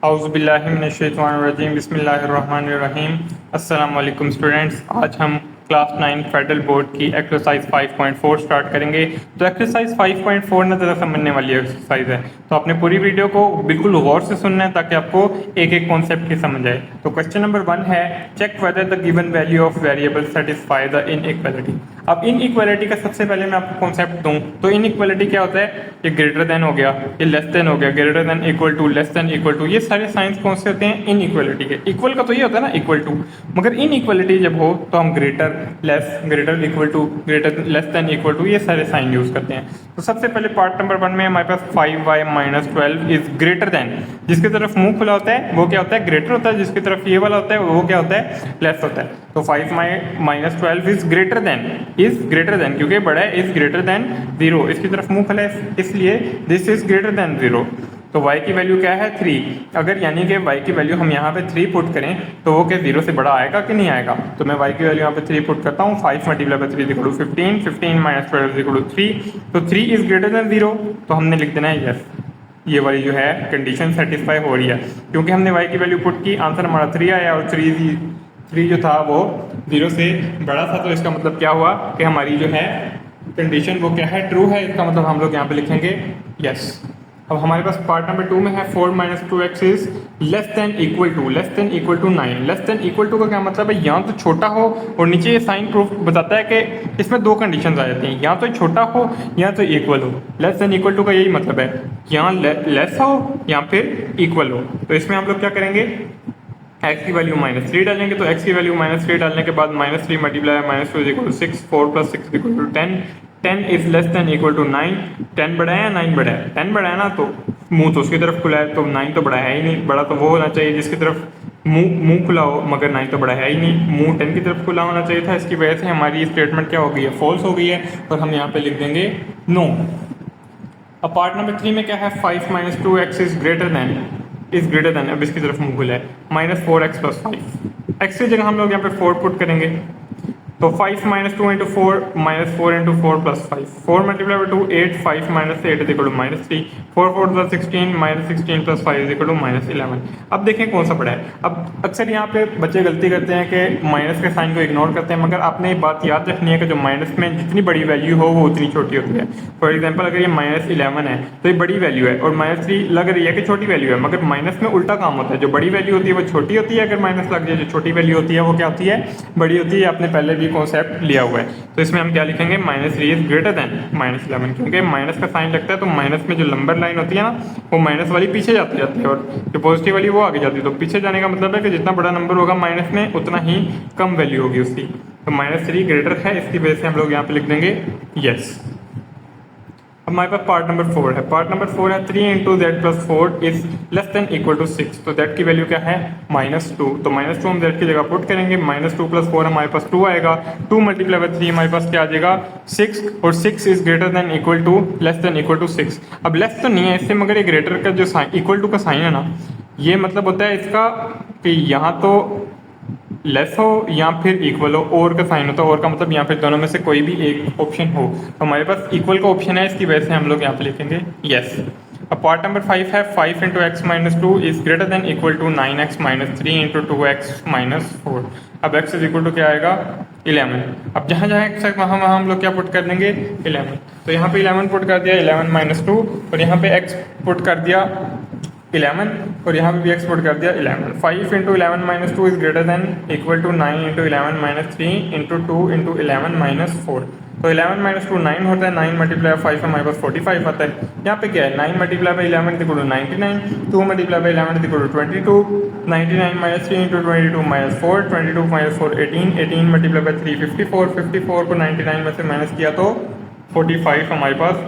औज़ुबिल्लाहिमिनश्शैतानिर्रजीम बिस्मिल्लाहिर्रहमानिर्रहीम। अस्सलाम वालेकुम स्टूडेंट्स, आज हम क्लास 9 फेडरल बोर्ड की एक्सरसाइज 5.4 स्टार्ट करेंगे। तो एक्सरसाइज 5.4 ना ज़रा समझने वाली एक्सरसाइज है, तो आपने पूरी वीडियो को बिल्कुल गौर से सुनना है ताकि आपको एक एक कॉन्सेप्ट की समझ आए। तो क्वेश्चन नंबर 1 है, check whether the given value of variable satisfy the inequality. अब इनइक्वालिटी का सबसे पहले मैं आपको कॉन्सेप्ट दूं तो इनइक्वालिटी क्या होता है, ये ग्रेटर देन हो गया, ये लेस देन हो गया, greater than, equal to, less than, equal to, ये सारे साइंस कौन से होते हैं, इनइक्वालिटी के। इक्वल का तो ये होता है ना, इक्वल टू, मगर इनइक्वालिटी जब हो तो हम greater, less, greater, equal to, greater, less than, equal to, ये सारे साइन यूज करते हैं। तो सबसे पहले पार्ट नंबर 1 में हमारे पास 5y minus 12 is greater then, जिसकी तरफ मुंह खुला होता है वो क्या होता है, ग्रेटर होता है, जिसकी तरफ ये वाला होता है वो क्या होता है, लेस होता है। तो 5 माइनस 12 इज ग्रेटर देन, क्योंकि बड़ा है, इज ग्रेटर देन 0, इसकी तरफ मुंह खुला है इसलिए दिस इज ग्रेटर देन 0। तो y की वैल्यू क्या है, 3। अगर यानी कि y की वैल्यू हम यहाँ पे 3 पुट करें तो वो क्या 0 से बड़ा आएगा कि नहीं आएगा। तो मैं y की वैल्यू यहाँ पे 3 पुट करता हूँ, 5 multiply by 3 equal to 15, 15 minus 12 equal to 3। तो 3 इज ग्रेटर देन 0, तो हमने लिख देना है यस, ये वाली जो है कंडीशन सेटिस्फाई हो रही है, क्योंकि हमने y की वैल्यू पुट की, आंसर हमारा 3 आया और 3 जो था वो 0 से बड़ा था। तो इसका मतलब क्या हुआ कि हमारी जो है कंडीशन वो क्या है, ट्रू है। इसका मतलब हम लोग यहाँ पे लिखेंगे यस। अब हमारे पास पार्ट नंबर 2 में है 4 minus 2x is less than equal to 9। Less than equal to का क्या मतलब है, यहाँ तो छोटा हो, और नीचे ये साइन प्रूफ बताता है कि इसमें दो कंडीशंस आ जाती हैं, यहाँ तो छोटा हो या तो इक्वल हो। लेस देन इक्वल टू का यही मतलब है, यहाँ लेस हो या फिर इक्वल हो। तो इसमें हम लोग क्या करेंगे, x की वैल्यू -3 डालेंगे। तो x की वैल्यू -3 डालने के बाद -3 multiply -2 is equal to 6, 4 plus 6 equal to 10, 10 is less than equal to 9। 10 बड़ा है, 9 बड़ा है, 10 बड़ा है ना, तो मुंह तो उसकी तरफ खुला है, तो 9 तो बड़ा है ही नहीं। बड़ा तो वो होना चाहिए जिसकी तरफ मुंह खुला हो, मगर 9 तो बड़ा है ही नहीं, मुंह 10 की तरफ खुला होना चाहिए था। इसकी वजह से हमारी स्टेटमेंट क्या हो गई है, फॉल्स हो गई है, और हम यहाँ पे लिख देंगे नो। अब पार्ट नंबर 3 में क्या है, 5 minus 2x is greater then, अब इसकी तरफ मुंह खुला है, -4x प्लस 5। x की जगह हम लोग यहाँ पे 4 पुट करेंगे, तो 5 minus 2 into 4 minus 4 into 4 plus 5, 4 multiply by 2 8, 5 minus 8 is equal to -3, 4 4 plus 16 minus 16 plus 5 is equal to -11। अब देखें कौन सा बड़ा है। अब अक्सर यहाँ पे बच्चे गलती करते हैं कि माइनस के साइन को इग्नोर करते हैं, मगर आपने एक बात याद रखनी है कि जो माइनस में जितनी बड़ी वैल्यू हो वो उतनी छोटी होती है। फॉर एग्जाम्पल अगर ये -11 है तो ये बड़ी वैल्यू है, और -3 लग रही है कि छोटी वैल्यू है, मगर माइनस में उल्टा काम होता है, जो बड़ी वैल्यू होती है वो छोटी होती है, अगर माइनस लग जाए, जो छोटी वैल्यू होती है वो क्या होती है, बड़ी होती है। आपने पहले भी कॉन्सेप्ट लिया हुआ है। तो इसमें हम क्या लिखेंगे, -3 इज ग्रेटर देन -11, क्योंकि माइनस का साइन लगता है तो माइनस में जो नंबर लाइन होती है ना, वो माइनस वाली पीछे जाती है और जो पॉजिटिव वाली वो आगे जाती है। तो पीछे जाने का मतलब है कि जितना बड़ा नंबर होगा माइनस में उतना ही कम वैल्यू होगी उसकी। तो -3 ग्रेटर है, इसकी वजह से हम लोग यहाँ पे लिख देंगे यस। अब हमारे पास पार्ट नंबर 4 है। पार्ट नंबर 4 है 3 into Z plus 4 is less than equal to 6। तो जेड की वैल्यू क्या है, -2। तो -2 हम जेड की जगह पुट करेंगे, -2 प्लस 4 हमारे पास 2 आएगा, 2 मल्टीप्लाई बाई 3 हमारे पास क्या आ जाएगा 6, और 6 is greater than equal to, less than equal to 6। अब लेस तो नहीं है इससे, मगर ये ग्रेटर का जो साइन, इक्वल टू का साइन है ना, ये मतलब होता है इसका कि यहाँ तो लेस हो या फिर इक्वल हो, और का साइन होता है, और का मतलब यहाँ पे दोनों में से कोई भी एक ऑप्शन हो। तो हमारे पास इक्वल का ऑप्शन है, इसकी वजह से हम लोग यहाँ पे लिखेंगे यस। अब पार्ट नंबर 5 है 5 into X minus 2 is greater than equal to 9x minus 3 into 2x minus 4। अब x इज इक्वल टू क्या आएगा, 11। अब जहाँ जहाँ x है वहाँ वहाँ हम लोग क्या पुट कर देंगे, 11। तो यहाँ पे 11 पुट कर दिया, 11 माइनस 2, और यहाँ पे x पुट कर दिया 11, और यहाँ पे भी x पुट कर दिया 11। 5 into 11 minus 2 is greater than equal to 9 into 11 minus 3 into 2 into 11 minus 4। तो 11 माइनस 2 9 होता है, 9 मल्टीप्लाई 5 हमारे पास 45 आता है। यहाँ पे क्या है, 9 multiply by 11 equal to 99, 2 multiply by 11 equal to 22, 99 minus 3 into 22 minus 4, 22 minus 4 18, 18 multiply by 3 54, 54 को 99 में से माइनस किया तो 45 हमारे पास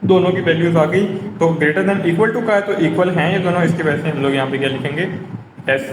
दोनों की वैल्यूज आ गई। तो ग्रेटर देन इक्वल टू का है तो इक्वल हैं ये दोनों, इसकी वजह से हम लोग यहाँ पे क्या लिखेंगे एस।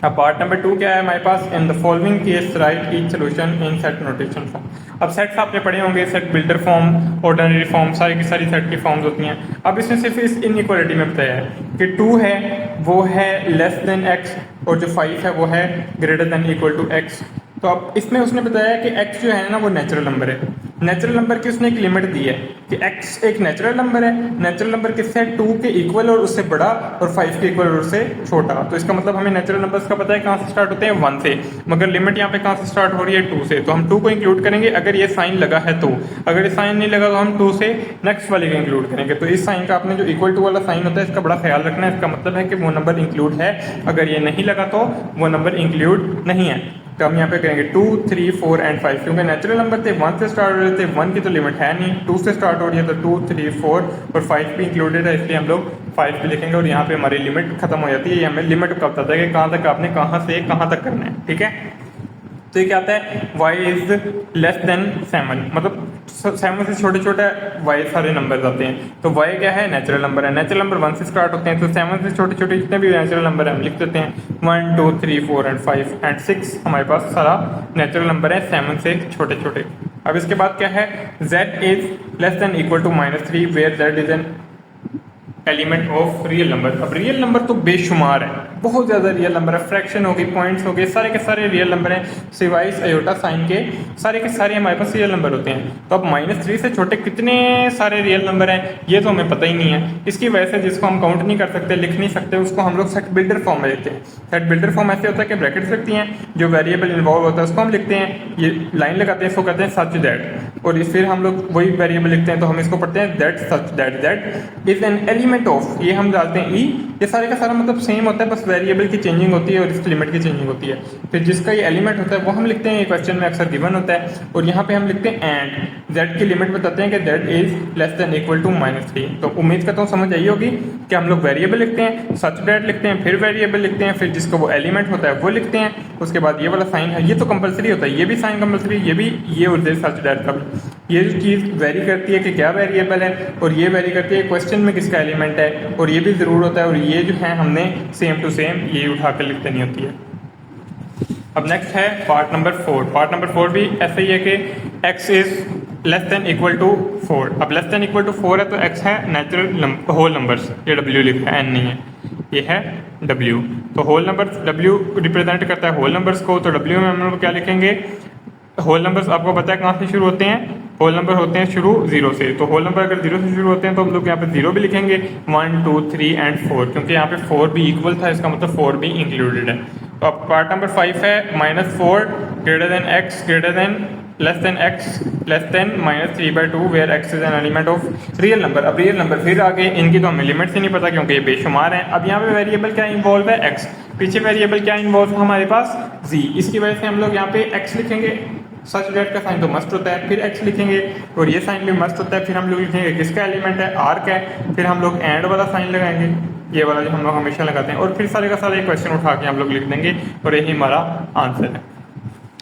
अब पार्ट नंबर 2 क्या है हमारे पास, in the following case write each solution in set notation form. अब सेट्स आपने पढ़े होंगे, set builder form, ordinary form, सारी की सारी सेट की फॉर्म्स होती हैं। अब इसमें सिर्फ इस इनइक्वालिटी में बताया है कि 2 है वो है लेस देन x, और जो 5 है वो है greater than equal to x। तो अब इसमें उसने बताया कि x जो है ना वो नेचुरल नंबर है। नेचुरल नंबर की उसने एक लिमिट दी है कि x एक नेचुरल नंबर है, नेचुरल नंबर किससे है 2 के इक्वल और उससे बड़ा और 5 के इक्वल और उससे छोटा। तो इसका मतलब हमें नेचुरल नंबर्स का पता है कहाँ से स्टार्ट होते हैं 1 से, मगर लिमिट यहाँ पे कहाँ से स्टार्ट हो रही है 2 से, तो हम 2 को इंक्लूड करेंगे अगर ये साइन लगा है तो, अगर ये साइन नहीं लगा तो हम 2 से नेक्स्ट वाले को इंक्लूड करेंगे। तो इस साइन का आपने जो इक्वल टू वाला साइन होता है इसका बड़ा ख्याल रखना है, इसका मतलब है कि वो नंबर इंक्लूड है, अगर ये नहीं लगा तो वो नंबर इंक्लूड नहीं है। तो हम यहाँ पे करेंगे 2, 3, 4 एंड 5, क्योंकि नेचुरल नंबर थे 1 से स्टार्ट हो रहे थे, 1 की तो लिमिट है नहीं, 2 से स्टार्ट हो रही है तो 2, 3, 4 और 5 भी इंक्लूडेड है, इसलिए हम लोग 5 भी लिखेंगे और यहाँ पे हमारी लिमिट खत्म हो जाती है। ये हमें लिमिट का बताता है कि कहाँ तक आपने कहाँ से कहाँ तक करना है, ठीक है। तो ये क्या आता है y इज लेस देन 7, मतलब 7 से छोटे छोटे y सारे नंबर आते हैं। तो y क्या है नेचुरल नंबर है, नेचुरल नंबर 1 से स्टार्ट होते हैं, तो 7 से छोटे छोटे जितने भी नेचुरल नंबर है हम लिख देते हैं 1, 2, 3, 4 एंड 5 एंड 6 हमारे पास सारा नेचुरल नंबर है 7 से छोटे छोटे। अब इसके बाद क्या है z is less than equal to -3 where z is an element of real number. अब रियल नंबर तो बेशुमार है, बहुत ज़्यादा रियल नंबर है, फ्रैक्शन हो गई, पॉइंट्स हो गए, सारे के सारे रियल नंबर हैं सिवाय अयोटा साइन के सारे हमारे पास रियल नंबर होते हैं। तो अब -3 से छोटे कितने सारे रियल नंबर हैं ये तो हमें पता ही नहीं है, इसकी वजह से जिसको हम काउंट नहीं कर सकते, लिख नहीं सकते, उसको हम लोग सेट बिल्डर फॉर्म में लिखते हैं। सेट बिल्डर फॉर्म ऐसे होता है कि ब्रैकेट्स लगती हैं, जो वेरिएबल इन्वॉल्व होता है उसको हम लिखते हैं, ये लाइन लगाते हैं इसको कहते हैं सच दैट, और फिर हम लोग वही वेरिएबल लिखते हैं तो हम इसको पढ़ते हैं that such that is an element of, ये हम डालते हैं ई, ये सारे का सारा मतलब सेम होता है, बस वेरिएबल की चेंजिंग होती है और इसकी लिमिट की चेंजिंग होती है। फिर जिसका ये एलिमेंट होता है वो हम लिखते हैं, ये क्वेश्चन में अक्सर गिवन होता है, और यहाँ पे हम लिखते हैं एंड जेड की लिमिट बताते हैं कि Z is less than equal to -3। तो उम्मीद करता हूँ समझ आई होगी कि हम लोग वेरिएबल लिखते हैं, सच दैट लिखते हैं, फिर वेरिएबल लिखते हैं, फिर जिसका वो एलिमेंट होता है वो लिखते हैं, उसके बाद ये वाला साइन है, ये तो कंपलसरी होता है, ये भी साइन कंपलसरी, ये भी, ये और सच दैट का, ये जो चीज़ वेरी करती है कि क्या वेरिएबल है, और ये वेरी करती है क्वेश्चन में किसका एलिमेंट है, और ये भी ज़रूर होता है, और ये जो है हमने सेम टू सेम ये उठा कर लिख देनी होती है। अब नेक्स्ट है पार्ट नंबर 4। पार्ट नंबर 4 भी ऐसे ही है कि x is less than equal to 4। अब लेस देन इक्वल टू 4 है तो x है नेचुरल होल नंबर्स, ये w लिखा है, n नहीं है, ये है w। तो होल नंबर w रिप्रेजेंट करता है होल नंबर्स को, तो w में हम लोग क्या लिखेंगे, होल नंबर्स आपको पता है कहाँ से शुरू होते हैं, होल नंबर होते हैं शुरू 0 से, तो होल नंबर अगर 0 से शुरू होते हैं तो हम लोग यहाँ पे 0 भी लिखेंगे, 1, 2, 3 एंड 4, क्योंकि यहाँ पे 4 भी इक्वल था, इसका मतलब 4 भी इंक्लूडेड है। तो अब पार्ट नंबर 5 है -4 greater than x greater than less than x less than -3/2 where x is an element of real number. अब रियल नंबर फिर आगे इनकी तो हमें लिमिट से नहीं पता क्योंकि ये बेशुमार है। अब यहाँ पे वेरिएबल क्या इन्वॉल्व है x, पीछे वेरिएबल क्या इन्वॉल्व है हमारे पास z, इसकी वजह से हम लोग यहाँ पे x लिखेंगे, सच दैट का साइन तो मस्ट होता है, फिर x लिखेंगे और ये साइन भी मस्ट होता है, फिर हम लोग लिखेंगे किसका एलिमेंट है r का है, फिर हम लोग एंड वाला साइन लगाएंगे, ये वाला जो हम लोग हमेशा लगाते हैं, और फिर सारे का सारा एक क्वेश्चन उठा के हम लोग लिख देंगे और यही हमारा आंसर है।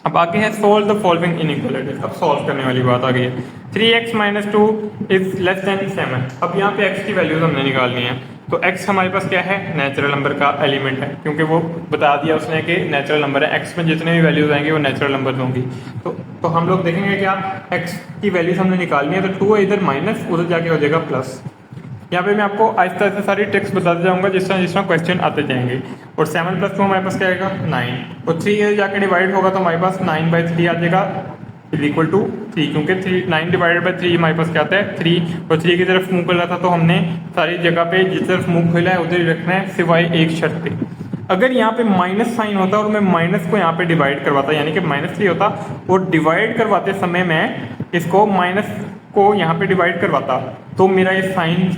अब आगे है सोल्व द फॉलोइंग इनइक्वालिटीज। अब सॉल्व करने वाली बात आ गई है। 3x - 2 is less then 7। अब यहाँ पे x की वैल्यूज हमने निकालनी है, तो x हमारे पास क्या है, नेचुरल नंबर का एलिमेंट है, क्योंकि वो बता दिया उसने कि नेचुरल नंबर है, x में जितने भी वैल्यूज आएंगे वो नेचुरल नंबर होंगी। तो हम लोग देखेंगे क्या, x की वैल्यूज हमने निकालनी है, तो 2 इधर माइनस, उधर जाके हो जाएगा प्लस। यहाँ पे मैं आपको आहिस्ता आहिस्ता सारी ट्रिक्स बताते जाऊंगा जिस तरह क्वेश्चन आते जाएंगे। और 7 + 2 हमारे पास क्या आएगा 9, और 3 इधर जाके डिवाइड होगा तो हमारे पास 9/3 आ जाएगा इक्वल टू 3, क्योंकि 9 डिवाइडेड बाई 3 हमारे पास क्या आता है 3, और 3 की तरफ मुंह खुला था तो हमने सारी जगह पे जिस तरफ मुंह खुला है उधर ही रखना है, सिवाय एक शर्त पे, अगर यहाँ पे माइनस साइन होता और मैं माइनस को यहाँ पे डिवाइड करवाता, यानी कि -3 होता और डिवाइड करवाते समय मैं इसको माइनस को यहाँ पे डिवाइड करवाता तो मेरा ये साइन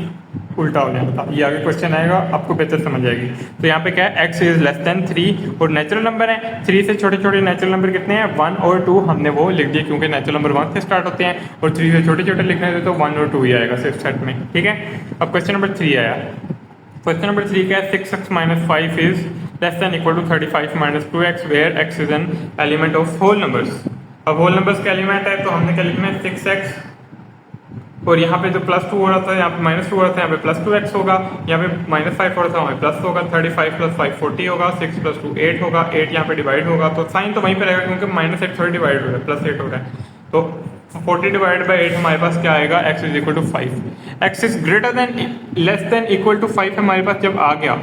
उल्टा हो जाता। ये आगे क्वेश्चन आएगा आपको बेहतर समझ आएगी। तो यहाँ पे क्या है, x इज लेस देन 3 और नेचुरल नंबर है, 3 से छोटे छोटे नेचुरल नंबर कितने हैं 1 और 2, हमने वो लिख दिए क्योंकि नेचुरल नंबर 1 से स्टार्ट होते हैं, और 3 से छोटे छोटे लिखने थे तो 1 और 2 ही आएगा सिर्फ सेट में, ठीक है। अब क्वेश्चन नंबर 3 आया। क्वेश्चन नंबर 3 क्या है, 6x - 5 is less than equal to 35 - 2x where x is an element of whole numbers. अब होल नंबर्स का एलिमेंट है तो हमने क्या लिखना है 6x, और यहाँ पे जो +2 हो रहा था यहाँ पे -2 हो रहा था, यहाँ पे +2x होगा, यहाँ पे -5 हो रहा था वहाँ पे प्लस होगा, 35 + 5 40 होगा, 6 + 2 8 होगा, 8 यहाँ पे डिवाइड होगा तो साइन तो वहीं पे रहेगा क्योंकि -8 थोड़ी डिवाइड हो रहा है, +8 हो रहा है, तो 40 डिवाइडेड बाई 8 हमारे पास क्या आएगा, x is equal to 5। x is greater than less than equal to 5 हमारे पास जब आ गया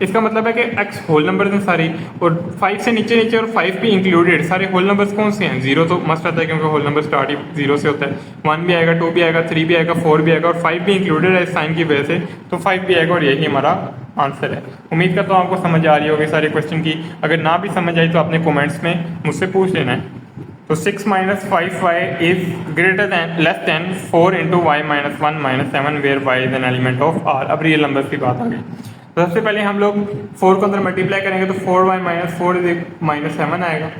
इसका मतलब है कि x होल नंबर हैं सारी, और 5 से नीचे नीचे और 5 भी इंक्लूडेड, सारे होल नंबर्स कौन से हैं? 0 तो मस्ट आता है क्योंकि होल नंबर स्टार्ट ही 0 से होता है। 1 भी आएगा, 2 भी आएगा, 3 भी आएगा, 4 भी आएगा, और 5 भी इंक्लूडेड है इस साइन की वजह से, तो 5 भी आएगा, और यही हमारा आंसर है। उम्मीद करता हूँ आपको समझ आ रही होगी सारे क्वेश्चन की। अगर ना भी समझ आई तो आपने कमेंट्स में मुझसे पूछ लेना है। तो 6 minus 5y is greater than less than 4 into Y minus 1 minus 7 where Y is an element of R. अब रियल नंबर की बात आ गई, तो सबसे पहले हम लोग 4 को अंदर मल्टीप्लाई करेंगे तो 4y माइनस 4 माइनस 7 आएगा,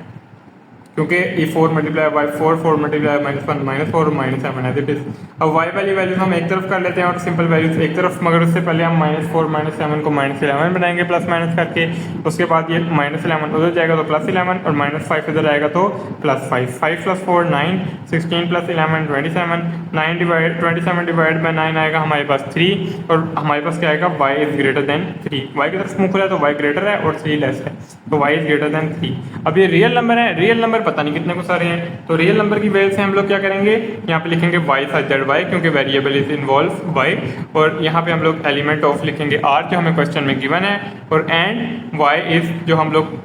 क्योंकि ये 4 multiply by 4, 4 multiply minus 1 minus 4 minus 7 है। अब y वाली वैल्यूज हम एक तरफ कर लेते हैं और सिंपल वैल्यूज एक तरफ, मगर उससे पहले हम माइनस 4 माइनस 7 को माइनस 11 बनाएंगे प्लस माइनस करके। उसके बाद ये माइनस 11 उधर जाएगा तो प्लस 11, और माइनस 5 इधर आएगा तो plus 5। 5 plus 4 9, 16 plus 11 27, 9 divide 27 divide by 9 आएगा हमारे पास 3, और हमारे पास क्या आएगा? y is greater than 3। y की तरफ मुँह खुला है तो y ग्रेटर है और 3 लेस है, तो y इज ग्रेटर देन 3। अब ये रियल नंबर है, रियल नंबर पता नहीं कितने को सारे हैं, तो रियल नंबर की वजह से हम लोग क्या करेंगे? यहाँ पे लिखेंगे y सच दैट y, क्योंकि वेरिएबल इज इन्वॉल्व y, और यहाँ पे हम लोग एलिमेंट ऑफ लिखेंगे r जो हमें क्वेश्चन में गिवन है, और एंड y इज जो हम लोग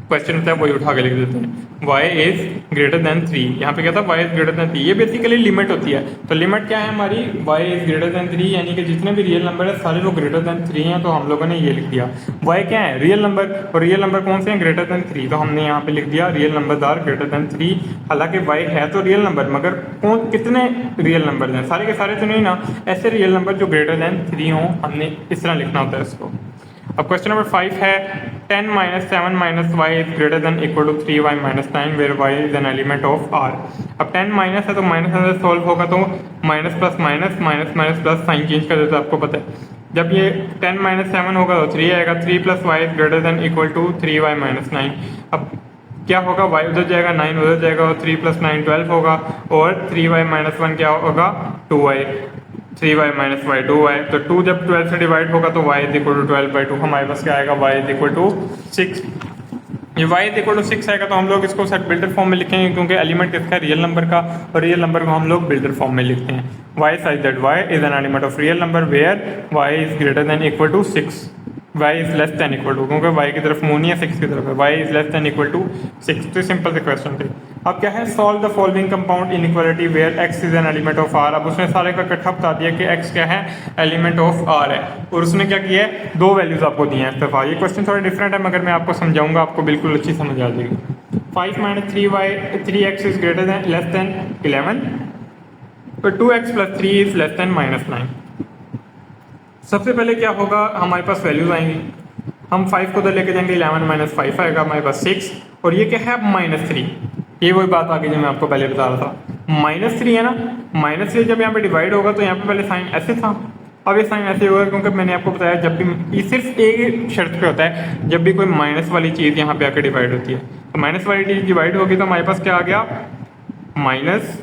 क्वेश्चन होता है वही उठा के लिख देते हैं, y इज ग्रेटर देन 3। यहाँ पे क्या था? y इज ग्रेटर देन 3, ये बेसिकली लिमिट होती है। तो लिमिट क्या है हमारी? y इज ग्रेटर देन 3, यानी कि जितने भी रियल नंबर है सारे लोग ग्रेटर देन 3 हैं, तो हम लोगों ने ये लिख दिया। y क्या है? रियल नंबर, और रियल नंबर कौन से हैं? ग्रेटर देन 3, तो हमने यहाँ पे लिख दिया real number are greater than 3। हालांकि y है तो रियल नंबर, मगर कौन कितने रियल नंबर हैं? सारे के सारे तो नहीं ना, ऐसे रियल नंबर जो ग्रेटर देन 3 हों, हमने इस तरह लिखना होता है इसको। अब क्वेश्चन नंबर 5 है 10 minus 7 minus Y is greater than equal to 3y minus 9 where y is an element of r। अब 10 माइनस है तो माइनस अंदर सॉल्व होगा तो minus plus minus minus minus plus sign change कर देता है, आपको पता है। जब ये 10 माइनस 7 होगा तो 3 आएगा, 3 plus Y is greater than equal to 3y minus 9। अब क्या होगा? y उधर जाएगा, 9 उधर जाएगा, और 3 प्लस 9 12 होगा, और 3y माइनस 1 क्या होगा? 2y, 3y minus Y 2y। तो 2 जब 12 से डिवाइड होगा तो y इज इक्वल टू 12/2, हमारे पास क्या आएगा? y is equal to 6। ये y इज इक्वल टू 6 आएगा तो हम लोग इसको सेट बिल्डर फॉर्म में लिखेंगे, क्योंकि एलिमेंट किसका? रियल नंबर का, और रियल नंबर को हम लोग बिल्डर फॉर्म में लिखते हैं। y such that y is an element of real number where y is greater than equal to 6, y is less than equal to, क्योंकि y की तरफ मुँह नहीं है 6 की तरफ है, y is less than equal to 6। तो सिंपल से क्वेश्चन थे। अब क्या है? Solve the following compound inequality where x is an element of r। अब उसने सारे का इकट्ठा बता दिया कि x क्या है? एलिमेंट ऑफ r है, और उसने क्या किया है? दो वैल्यूज आपको दी हैं इस दफा। ये क्वेश्चन थोड़ा डिफरेंट है, मगर मैं आपको समझाऊंगा, आपको बिल्कुल अच्छी समझ आ जाएगी। 5 minus 3x is greater than less then 11, तो 2x plus 3 is less then minus 9। सबसे पहले क्या होगा? हमारे पास वैल्यूज आएंगी, हम 5 को उधर लेके जाएंगे, 11 माइनस 5 आएगा हमारे पास 6, और ये क्या है? माइनस 3। ये वही बात आ गई जो मैं आपको पहले बता रहा था, माइनस 3 है ना। माइनस 3 जब यहाँ पे डिवाइड होगा तो यहाँ पे पहले साइन ऐसे था, अब ये साइन ऐसे होगा, क्योंकि मैंने आपको बताया जब भी ये सिर्फ एक शर्त पे होता है, जब भी कोई माइनस वाली चीज़ यहाँ पे आके डिवाइड होती है, तो माइनस वाली चीज़ डिवाइड होगी तो हमारे पास क्या आ गया? Minus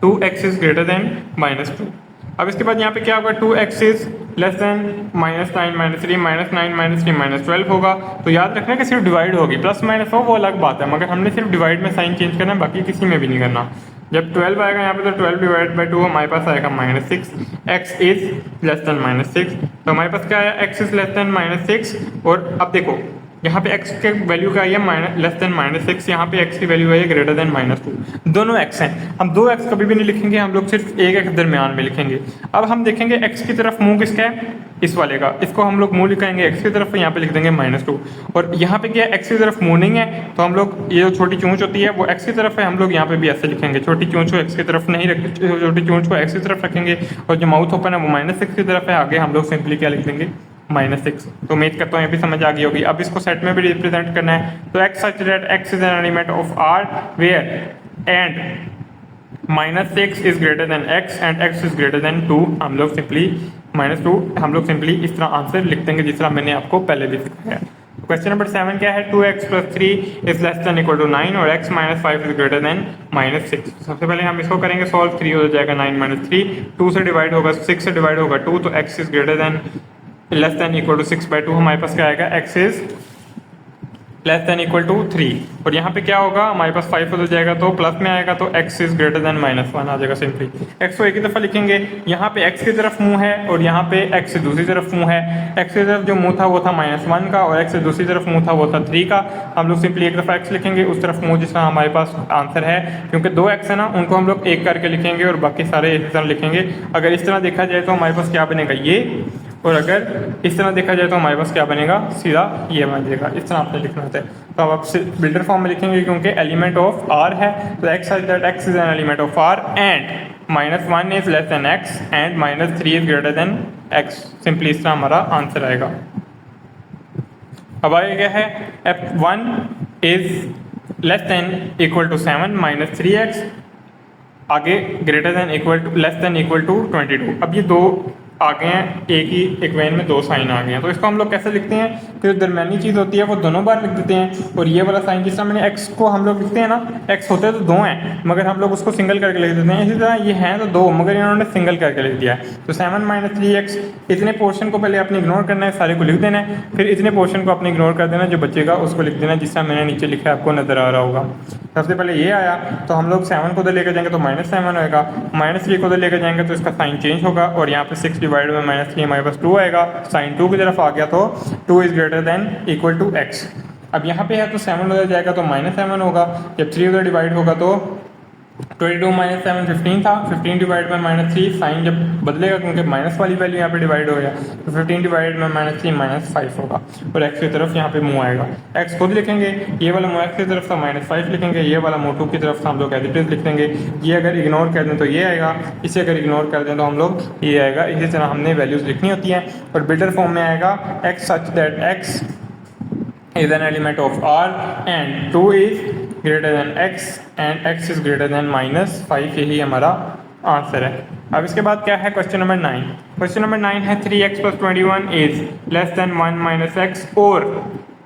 2x is greater than minus 2। अब इसके बाद यहाँ पे क्या होगा? 2x is less then minus 9 minus 3 minus 9 minus 3 minus 12 होगा। तो याद रखना कि सिर्फ डिवाइड होगी, प्लस माइनस हो वो अलग बात है, मगर हमने सिर्फ डिवाइड में साइन चेंज करना है, बाकी किसी में भी नहीं करना। जब 12 आएगा यहाँ पे तो 12 डिवाइड बाई 2 हमारे पास आएगा minus 6, x is less then minus 6। तो हमारे पास क्या आया? x is less then minus 6, और अब देखो यहाँ पे x के वैल्यू क्या है? माइनस लेस देन माइनस 6, यहाँ पे x की वैल्यू है ग्रेटर देन माइनस 2। दोनों x हैं, हम दो x कभी भी नहीं लिखेंगे, हम लोग सिर्फ एक x दरमियान में लिखेंगे। अब हम देखेंगे x की तरफ मुंह किसका है? इस वाले का, इसको हम लोग मुंह लिखाएंगे x की तरफ, यहाँ पे लिख देंगे माइनस 2। और यहाँ पे क्या है? x की तरफ मुंह नहीं है, तो हम लोग ये जो छोटी चूंच होती है वो x की तरफ है, हम लोग यहाँ पे भी ऐसे लिखेंगे, छोटी चूंच को x की तरफ नहीं रख, छोटी चूंच को x की तरफ रखेंगे, और जो माउथ ओपन है वो माइनस 6 की तरफ है, आगे हम लोग सिंपली क्या लिख देंगे? माइनस 6। तो उम्मीद करता हूँ ये भी समझ आ गई होगी। अब इसको सेट में भी रिप्रेजेंट करना है, तो x such that x is an element of r where and minus 6 is greater than x and x is greater than 2। हम लोग सिंपली माइनस 2 हम लोग सिंपली इस तरह आंसर लिख देंगे जिस तरह मैंने आपको पहले भी सिखाया। क्वेश्चन नंबर 7 क्या है? 2x plus 3 is less than equal to 9 और x minus 5 is greater than minus 6। सबसे पहले हम इसको करेंगे सॉल्व, 3 हो जाएगा 9 माइनस 3, 2 से डिवाइड होगा 6 से डिवाइड होगा 2, तो x is greater than less than equal to 6/2 हमारे पास क्या आएगा? x is less than equal to 3, और यहाँ पे क्या होगा, हमारे पास 5 बदल जाएगा तो प्लस में आएगा, तो x इज ग्रेटर देन -1 आ जाएगा सिंपली। x को एक ही दफ़ा लिखेंगे, यहाँ पे x की तरफ मुंह है और यहाँ पे x से दूसरी तरफ मुंह है। x की तरफ जो मुंह था वो था -1 का, और x से दूसरी तरफ मुंह था वो था 3 का। हम लोग सिंपली एक दफ़ा x लिखेंगे, उस तरफ मुंह जिसका हमारे पास आंसर है, क्योंकि 2 x है ना, उनको हम लोग एक करके लिखेंगे और बाकी सारे एक तरह लिखेंगे। अगर इस तरह देखा जाए तो हमारे पास क्या बनेगा ये, और अगर इस तरह देखा जाए तो हमारे पास क्या बनेगा, सीधा ये बन जाएगा। इस तरह आपने लिखना होता है, तो अब आप बिल्डर फॉर्म में लिखेंगे क्योंकि एलिमेंट ऑफ r है, तो x such that x is an element of r and -1 is less than x and -3 is greater than x। Simply इस तरह हमारा आंसर आएगा। अब आगे क्या है, f1 is less than equal to 7 -3x, आगे greater than equal to less than equal to 22। अब ये दो आ गए हैं, एक ही इक्वेशन में दो साइन आ गए हैं, तो इसको हम लोग कैसे लिखते हैं कि जो दरमियानी चीज़ होती है वो दोनों बार लिख देते हैं, और ये वाला साइन जिस तरह मैंने x को हम लोग लिखते हैं ना, x होते हैं तो दो हैं मगर हम लोग उसको सिंगल करके लिख देते हैं, इसी तरह ये हैं तो दो मगर इन्होंने सिंगल करके लिख दिया है। तो 7 -3x, इतने पोर्शन को पहले आपने इग्नोर करना है, सारे को लिख देना है, फिर इतने पोर्शन को आपने इग्नोर कर देना, जो बचेगा उसको लिख देना जिस तरह मैंने नीचे लिखा है, आपको नजर आ रहा होगा। सबसे पहले ये आया तो हम लोग 7 को उधर लेकर जाएंगे तो -7 होगा, -3 को उधर लेकर जाएंगे तो इसका साइन चेंज होगा, और यहाँ पे 6 डिवाइड में -3 हमारे पास 2 आएगा, साइन 2 की तरफ आ गया तो 2 is greater than equal to x। अब यहाँ पे है तो 7 उधर जाएगा तो -7 होगा, जब 3 उधर डिवाइड होगा तो 22 -7 15 था, 15 डिवाइड में -3, साइन जब बदलेगा क्योंकि माइनस वाली वैल्यू यहाँ पे डिवाइड हो गया, तो 15 डिवाइड में -3 -5 होगा, और x की तरफ यहाँ पे मुँह आएगा। x खुद लिखेंगे, ये वाला मुँह x की तरफ था -5 लिखेंगे, ये वाला मुँह 2 की तरफ था हम लोग एज इट इज लिख देंगे। ये अगर इग्नोर कर दें तो ये आएगा, इसे अगर इग्नोर कर दें तो हम लोग ये आएगा। इसी तरह हमने वैल्यूज़ लिखनी होती हैं, और बिल्डर फॉर्म में आएगा x such that x is an element of R and 2 is greater than x and x is greater than -5। यही हमारा आंसर है। अब इसके बाद क्या है, क्वेश्चन नंबर 9। क्वेश्चन नंबर 9 है 3x + 21 is less than 1 - x और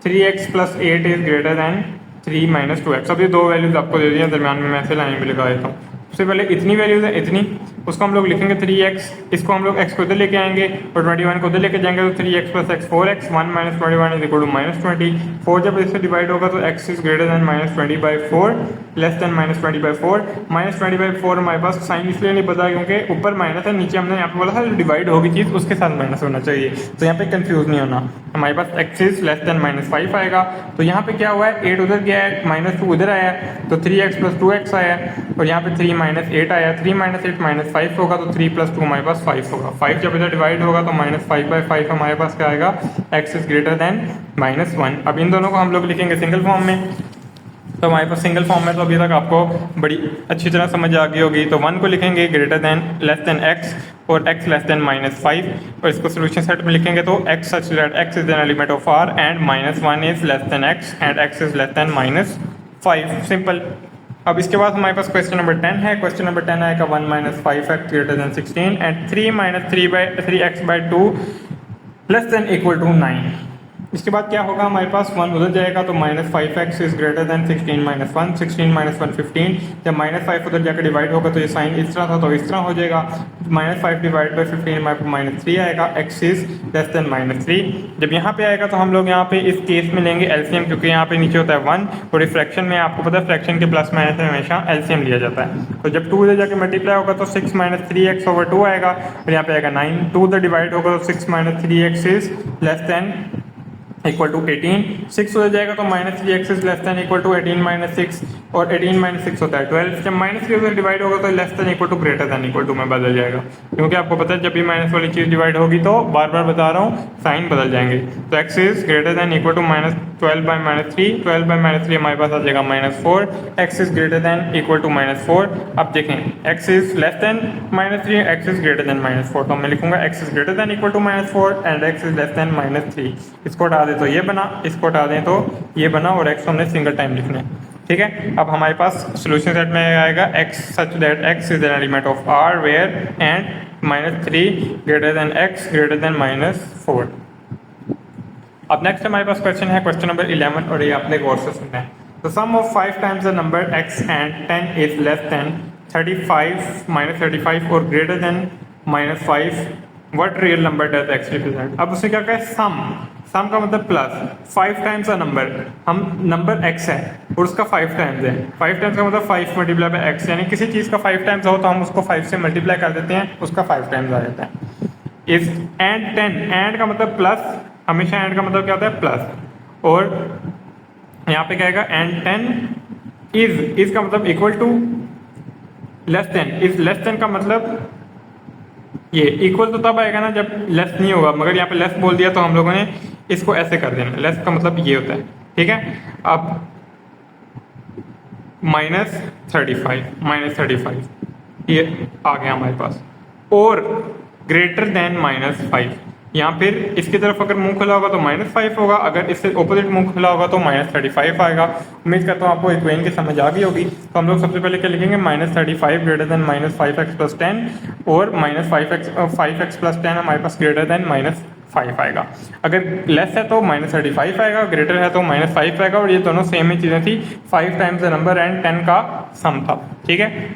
3x + 8 is greater than 3 - 2x। अब ये दो वैल्यूज आपको दे दी हैं, दरम्यान में मैं ऐसे लाइन में लगा देता हूँ। सबसे पहले इतनी वैल्यूज है, इतनी, उसको हम लोग लिखेंगे 3x, इसको हम लोग x को इधर लेके आएंगे और 21 को इधर लेके जाएंगे, तो 3x + x 4x, 1 - 21 is equal to -20। 4 जब इससे डिवाइड होगा तो x is greater then -20/4 less than -20/4। -20/4 हमारे पास साइन इसलिए नहीं बता क्योंकि ऊपर माइनस है, नीचे हमने यहाँ पे बोला था डिवाइड होगी चीज़ उसके साथ माइनस होना चाहिए, तो यहाँ पे कंफ्यूज नहीं होना। हमारे पास x इज लेस देन -5 आएगा, तो यहाँ पे क्या हुआ है, 8 उधर गया है, -2 उधर आया है, तो 3x + 2x आया, और यहाँ पे 3 - 8 आया, 3 - 8 -5 होगा, तो 3 + 2 हमारे पास 5 होगा। 5 जब इधर डिवाइड होगा तो -5/5 हमारे पास क्या आएगा, x इज ग्रेटर देन -1। अब इन दोनों को हम लोग लिखेंगे सिंगल फॉर्म में, तो हमारे पास सिंगल फॉर्म में तो अभी तक आपको बड़ी अच्छी तरह समझ आ गई होगी। तो 1 को लिखेंगे greater than less than x और x लेस देन -5, और इसको सोल्यूशन सेट में लिखेंगे तो x such that x is an element of r and -1 is less than x and x is less then -5। Simple. अब इसके बाद हमारे पास क्वेश्चन नंबर 10 है। क्वेश्चन नंबर 10 आएगा 1 - 5x greater than 16 and 3 - 3x/2 less than equal to 9। इसके बाद क्या होगा, हमारे पास 1 उधर जाएगा तो -5x इज ग्रेटर देन 16 - 1, 16 - 1 15। जब -5 उधर जाकर डिवाइड होगा तो ये साइन इस तरह था तो इस तरह हो जाएगा, -5 डिवाइड बाई 15 हमारे पास -3 आएगा, x इज लेस देन -3। जब यहाँ पे आएगा तो हम लोग यहाँ पे इस केस में लेंगे एलसीएम, क्योंकि यहाँ पे नीचे होता है 1 और इस फ्रैक्शन में आपको पता है फ्रैक्शन के प्लस माइनस में हमेशा एलसीएम लिया जाता है। तो जब 2 उधर जाकर मल्टीप्लाई होगा तो 6 - 3x/2 आएगा, और यहाँ पे आएगा 9, 2 उधर डिवाइड होगा तो 6 - 3x is less than equal to 18। 6 हो जाएगा तो -3x is less than equal to 18 - 6, और 18 - 6 होता है 12। जब -3 उधर डिवाइड होगा तो less than equal to greater than equal to में बदल जाएगा, क्योंकि आपको पता है जब भी माइनस वाली चीज़ डिवाइड होगी तो बार बार बता रहा हूँ साइन बदल जाएंगे। तो x is greater than equal to -12/-3, 12/-3 हमारे पास आ जाएगा -4, x is greater than equal to -4। अब देखें x is less than -3, x is greater than -4, तो मैं लिखूंगा x is greater than equal to -4 and x is less than -3। इसको हटा दें तो ये बना, इसको हटा दें तो ये बना, और x हमने सिंगल टाइम लिखना है, ठीक है। अब हमारे पास सोल्यूशन सेट में आएगा x such that x is an element of r where and -3 greater than x greater than -4। अब नेक्स्ट हमारे पास क्वेश्चन है क्वेश्चन नंबर 11, और ये आपने गौर से सुनना है। The sum of 5 times the number x and 10 is less than 35 - 35 और greater than -5 what real number does x represent. अब उसने क्या कहा, सम, सम का मतलब प्लस 5 टाइम्स अ नंबर, हम नंबर x है और उसका 5 टाइम्स है, 5 टाइम्स का मतलब 5 मल्टीप्लाई बाय x, यानी किसी चीज का 5 टाइम्स हो तो हम उसको 5 से मल्टीप्लाई कर देते हैं, उसका 5 टाइम्स आ जाता है। इस एंड 10, एंड का मतलब प्लस, हमेशा एंड का मतलब क्या होता है प्लस, और यहाँ पे क्या आएगा एंड 10 इज का मतलब equal to less than, is less than का मतलब ये इक्वल तो तब आएगा ना जब लेस नहीं होगा, मगर यहाँ पे लेस बोल दिया तो हम लोगों ने इसको ऐसे कर देना, लेस का मतलब ये होता है, ठीक है। अब -35 ये आ गया हमारे पास, और ग्रेटर देन -5, यहाँ फिर इसकी तरफ अगर मुंह खुला होगा तो -5 होगा, अगर इससे ओपोजिट मुंह खुला होगा तो -35 आएगा। उम्मीद करता हूँ आपको इक्वेशन की समझ आ गई होगी। तो हम लोग सबसे पहले क्या लिखेंगे, -35 ग्रेटर देन -5x + 10, और -5x + 10 हमारे पास ग्रेटर देन -5 आएगा। अगर लेस है तो -35 आएगा, ग्रेटर है तो -5 आएगा, और ये दोनों सेम ही चीज़ें थी, 5 टाइम्स द नंबर एंड 10 का सम था, ठीक है।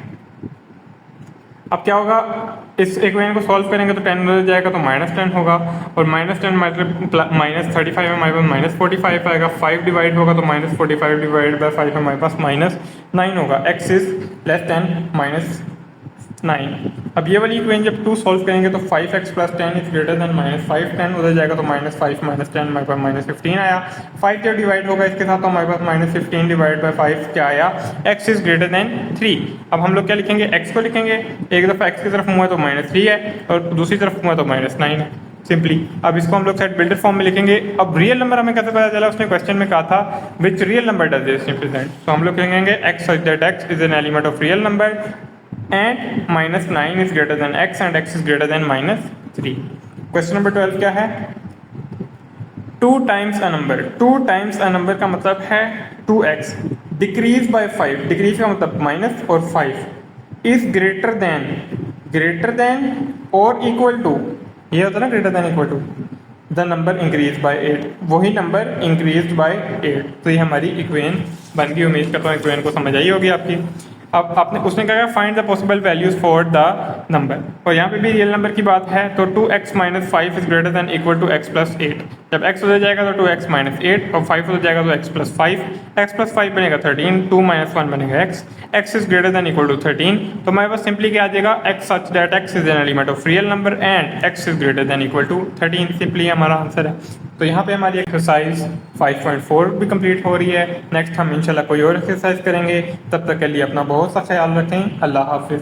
अब क्या होगा, इस इक्वेशन को सॉल्व करेंगे तो 10 बदल जाएगा तो -10 होगा, और -10 -35 है हमारे पास -45 आएगा, 5 डिवाइड होगा तो -45 डिवाइड बाय 5 हमारे पास -9 होगा, x इज लेस देन -9। अब ये वाली इक्वेशन जब 2 सॉल्व करेंगे तो 5x + 10 इज ग्रेटर देन -5, 10 उधर जाएगा तो -5 -10 हमारे पास -15 आया, 5 जब डिवाइड होगा इसके साथ तो हमारे पास -15 डिवाइड बाय 5 क्या आया, x इज ग्रेटर देन 3। अब हम लोग क्या लिखेंगे, x को लिखेंगे, एक दफ़ा x की तरफ मुँह है तो -3 है, और दूसरी तरफ मुँह है तो -9 है, सिंपली। अब इसको हम लोग सेट बिल्डर फॉर्म में लिखेंगे। अब रियल नंबर हमें कैसे पता चला, उसने क्वेश्चन में कहा था which real number does this represent, तो हम लोग लिखेंगे x such that x is an element of real number and -9 is greater than x and x is greater than -3। Question number 12 क्या है, 2 times a number, 2 times a number का मतलब है 2x, decrease by 5, decrease का मतलब minus और 5, is greater than और equal to, ये होता है ना greater than equal to the number increase by 8, वही नंबर इंक्रीज बाय 8। तो ये हमारी इक्वेशन बन गई। उम्मीद करता हूँ इक्वेशन को समझ आई होगी आपकी। अब आपने उसने कहा find the possible values for the number, और यहाँ पे भी रियल नंबर की बात है, तो 2x - 5 is greater than equal to x + 8। जब x उधर जाएगा तो 2x - 8, और 5 उधर जाएगा तो x + 5, x + 5 बनेगा 13, 2 - 1 बनेगा x is greater than equal to 13। तो हमारे पास सिंपली क्या आ जाएगा, x such that x is an element of real number and x is greater than equal to 13, simply हमारा आंसर है। तो यहाँ पे हमारी एक्सरसाइज 5.4 भी कंप्लीट हो रही है। नेक्स्ट हम इंशाल्लाह कोई और एक्सरसाइज करेंगे, तब तक के लिए अपना बहुत सा ख्याल रखें। अल्लाह हाफिज़।